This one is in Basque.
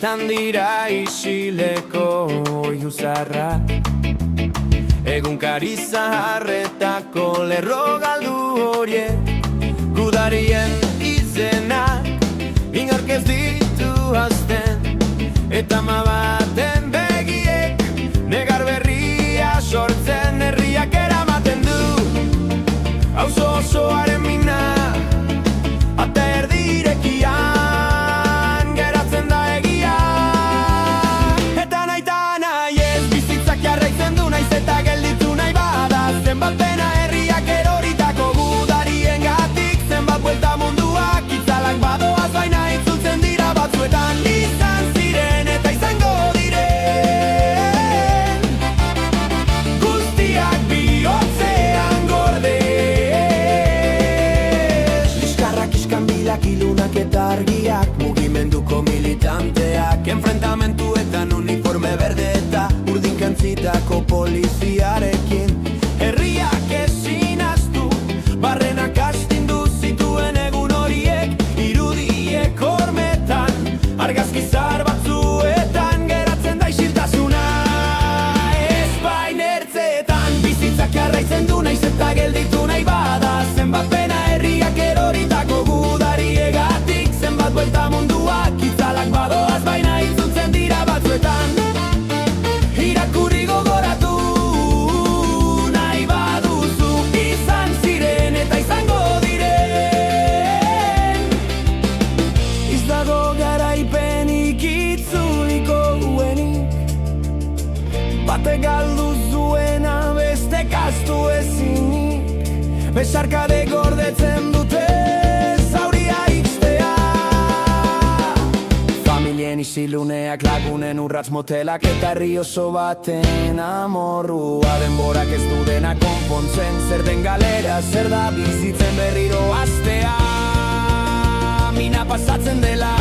Bertan dira isileko oihuzarra, egunkari zaharretako lerro galdu horiek, gudarien izenak inork ez ditu hazten, eta ama baten begiek negar berria sortzen. Herriak eramaten du auzo osoaren mina, ate erdirekian geratzen da egia. Eta naita nahi ez bizitzak jarraitzen du, naiz eta gelditu nahi bada. Zenbat pena herriak eroritako gudarien gatik, zenbat buelta munduak itzalak badoaz, baina itzultzen dira batzuetan. Izan ziren eta izango diren guztiak bihotzean gorde. Liskarrak, iskanbilak, ilunak eta argiak, mugimenduko militanteak, enfrentamentuetan uniforme berde eta urdinkantzitako poliziarekin. Herriak ezin ahaztu, barrenak astindu zituen egun horiek, irudiek hormetan, argazki zahar batzuetan geratzen da isiltasuna. Ez bain ertzeetan bizitzak jarraitzen du, naiz eta gelditu nahi bada. Zenbat pena herriak eroritako gudariegatik, zenbat buelta munduak itzalak badoaz, baina itzultzen dira batzuetan. Irakurri gogoratu nahi baduzu, izan ziren eta izango diren. Ez dago garaipenik itzuliko duenik, bate galdu zuena beste kastu ezinik, besarkade gordetzen dute zauria ixtea. Familien isiluneak, lagunen urratz motelak, eta herri oso baten amorrua. Denborak ez du dena konpontzen, zer den galera, zer da bizitzen berriro hastea. Mina pasatzen dela